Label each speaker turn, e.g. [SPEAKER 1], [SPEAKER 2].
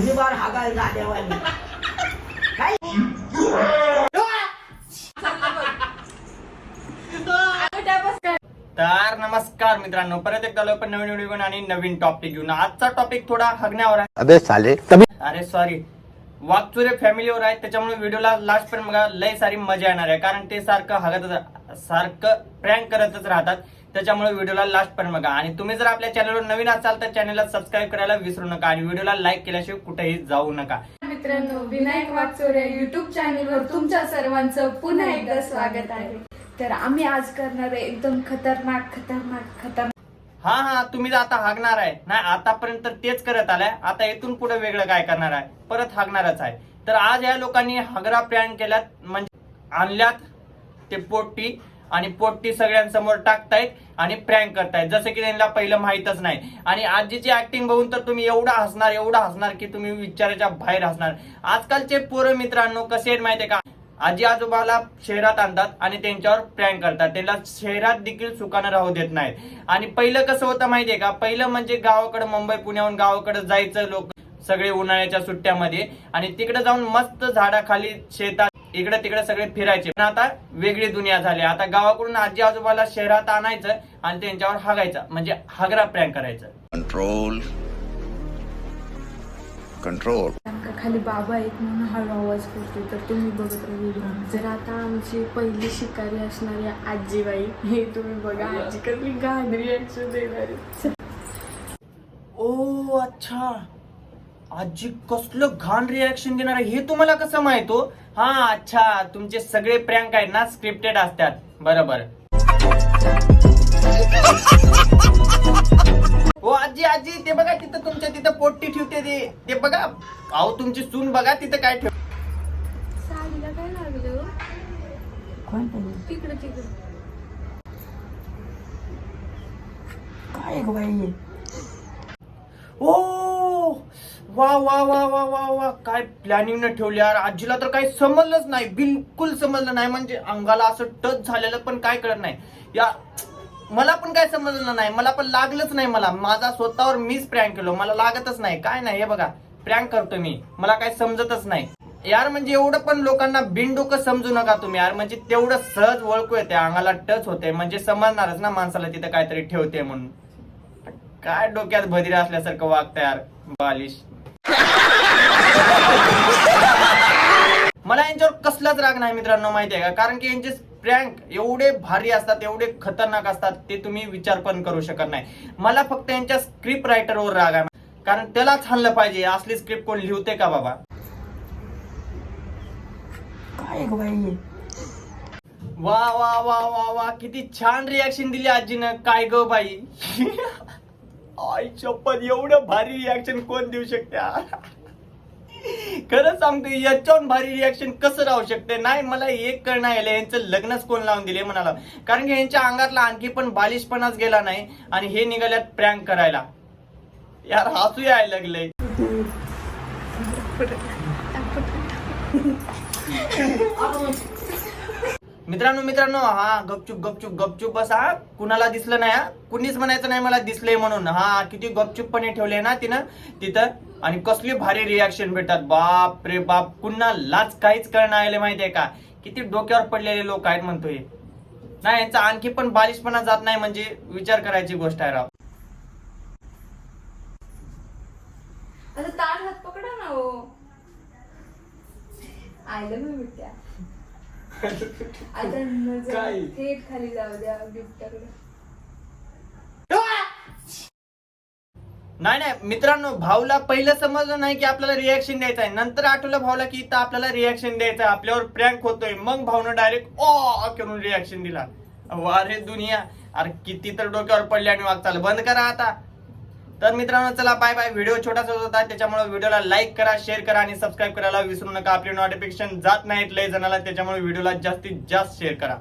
[SPEAKER 1] बार हागाल जादेवानी काय
[SPEAKER 2] तर नमस्कार मित्रांनो, परत एकदा आलो पण नवीन व्हिडिओ घेऊन आणि नवीन टॉपिक घेऊन. आजचा टॉपिक थोडा हगण्यावर आहे.
[SPEAKER 3] अबे साले
[SPEAKER 2] अरे सॉरी, वागचुरे फॅमिलीवर आहे, त्याच्यामुळे व्हिडिओला लास्ट पर्यंत बघा. लय सारी मजा येणार आहे, कारण ते सारखं प्रँक करतच राहतात. त्याच्यामुळे व्हिडिओला लास्ट पर्यंत बघा. आणि तुम्ही जर आपल्या चॅनलवर नवीन असाल तर चॅनलला सबस्क्राईब करायला विसरू नका आणि व्हिडिओला लाईक केल्याशिवाय कुठेही जाऊ नका.
[SPEAKER 4] मित्रांनो, विनायक वागचोरे युट्यूब चॅनलवर तुमच्या सर्वांचं पुन्हा एकदा स्वागत आहे. तर आम्ही आज करणार आहे एकदम खतरनाक.
[SPEAKER 2] हा तुम्ही आता हागणार आहे नाही, आतापर्यंत तेच करत आलाय. आता इथून पुढे वेगळं काय करणार आहे, परत हागणारच आहे. तर आज या लोकांनी हागरा प्रँक केल्यात, म्हणजे आणल्यात ते पोट्टी आणि पोट्टी सगळ्यांसमोर टाकतायत आणि प्रँक करतायत, जसं की त्यांना पहिलं माहितच नाही. आणि आजीची ऍक्टिंग बघून तर तुम्ही एवढा हसणार की तुम्ही विचाराच्या बाहेर हसणार. आजकालचे पोरं मित्रांनो कसे आहेत माहितीये का, आजी आजोबाला शहरात आणतात आणि त्यांच्यावर प्रँक करतात, त्यांना शहरात देखील सुखानं राहू देत नाहीत. आणि पहिलं कसं होतं माहितीये का, पहिलं म्हणजे गावाकडे, मुंबई पुण्याहून गावाकडे जायचं लोक सगळे उन्हाळ्याच्या सुट्ट्यामध्ये, आणि तिकडे जाऊन मस्त झाडाखाली शेतात इकडे तिकडे सगळे फिरायचे. पण आता वेगळी दुनिया झाली. आता गावाकडून आजी आजोबाला शहरात आणायचं आणि त्यांच्यावर हागायचं, म्हणजे हागरा प्रँक करायचं.
[SPEAKER 3] कंट्रोल
[SPEAKER 4] खाली बाबा एक म्हणून हळू आवाज करतो, तर तुम्ही बघत राहा. जर आता आमची पहिली शिकारी असणारी आजीबाई, हे तुम्ही बघा आजी कसली घाण रिॲक्शन देणार आहे.
[SPEAKER 2] ओ अच्छा, आजी कसलं घाण रिॲक्शन देणार आहे हे तुम्हाला कसं माहित हो? हा अच्छा, तुमचे सगळे प्रँक आहेत ना स्क्रिप्टेड असतात, बरोबर. हो आजी ते बघा तिथं, तुमच्या तिथं पोट्टी ठेवते ते बघा. अहो तुमची सून बघा तिथं काय ठेव.
[SPEAKER 4] साडीला काय लागलं तिकडे
[SPEAKER 1] काय ग बाई.
[SPEAKER 2] ओ वा वा वा वा वा वा, काय प्लॅनिंग न ठेवली यार. आजीला तर काही समजलंच नाही, बिलकुल समजलं नाही. म्हणजे अंगाला असं टच झालेलं पण काय कळत नाही या. मला पण काय समजलं नाही, मला पण लागलंच नाही. मला माझा स्वतःवर मीच प्रँक केलो, मला लागतच नाही काय नाही. हे बघा प्रँक करतो मी, मला काय समजतच नाही यार. म्हणजे एवढं पण लोकांना बिनडोकं समजू नका तुम्ही यार. म्हणजे तेवढं सहज ओळखू येते, अंगाला टच होते, म्हणजे समजणारच ना माणसाला तिथं काहीतरी ठेवते म्हणून. काय डोक्यात भदिरा असल्यासारखं वागतं यार बालिश. मला यांच्यावर कसलाच राग नाही मित्रांनो, माहितीये का, कारण की यांचे प्रँक एवढे भारी असतात, एवढे खतरनाक असतात, ते तुम्ही विचार पण करू शकत नाही. मला फक्त यांच्या स्क्रिप्ट रायटरवर राग आहे, कारण त्यालाच हाणलं पाहिजे. असली स्क्रिप्ट कोण लिहते का बाबा.
[SPEAKER 1] काय ग बाई.
[SPEAKER 2] वा वा वा वा वा, किती छान रिॲक्शन दिली आजीनं. काय ग बाई. आई शपथ, एवढं भारी रिॲक्शन कोण देऊ शकते. खरंच सांगतो, याच्यावर भारी रिॲक्शन कसं राहू शकते. नाही मला एक कळणं आलं, यांचं लग्नच कोण लावून दिले म्हणाला. कारण की यांच्या अंगातला आणखी पण बालिशपणाच गेला नाही आणि हे निघाल्यात प्रँक करायला. यार हसू यायला लागलंय. मित्रांनो हा गपचूप बस. हा कुणाला दिसलं नाही, हा कुणीच म्हणायचं नाही मला दिसलंय म्हणून. हा किती गपचूपपणे ठेवले ना तिनं तिथं, आणि कसली भारी रिॲक्शन भेटतात. बाप रे बाप, कुणालाच काहीच कळणं आले माहितीये का. किती डोक्यावर पडलेले लोक आहेत म्हणतोय. नाही यांचा आणखी पण बालिशपणा जात नाही, म्हणजे विचार करायची गोष्ट आहे राव.
[SPEAKER 4] आता तार हात पकडा ना हो. आयलं मी बिट्या. आता नजर थेट खाली जाऊ द्या गिफ्टकडे.
[SPEAKER 2] नाही मित्रांनो, भाऊला पहिलं समजलं नाही की आपल्याला रिॲक्शन द्यायचं आहे. नंतर आठवलं भाऊला की इथं आपल्याला रिॲक्शन द्यायचं आहे, आपल्यावर प्रँक होतोय. मग भाऊनं डायरेक्ट ओ करून रिॲक्शन दिला. वा रे दुनिया, अरे किती तर डोक्यावर पडले आणि वागचाल बंद करा आता. तर मित्रांनो चला बाय बाय. व्हिडिओ छोटासा होता, त्याच्यामुळे व्हिडिओला लाईक करा, शेअर करा आणि सबस्क्राईब करायला विसरू नका. आपली नोटिफिकेशन जात नाहीत लय जणाला, त्याच्यामुळे व्हिडिओला जास्तीत जास्त शेअर करा.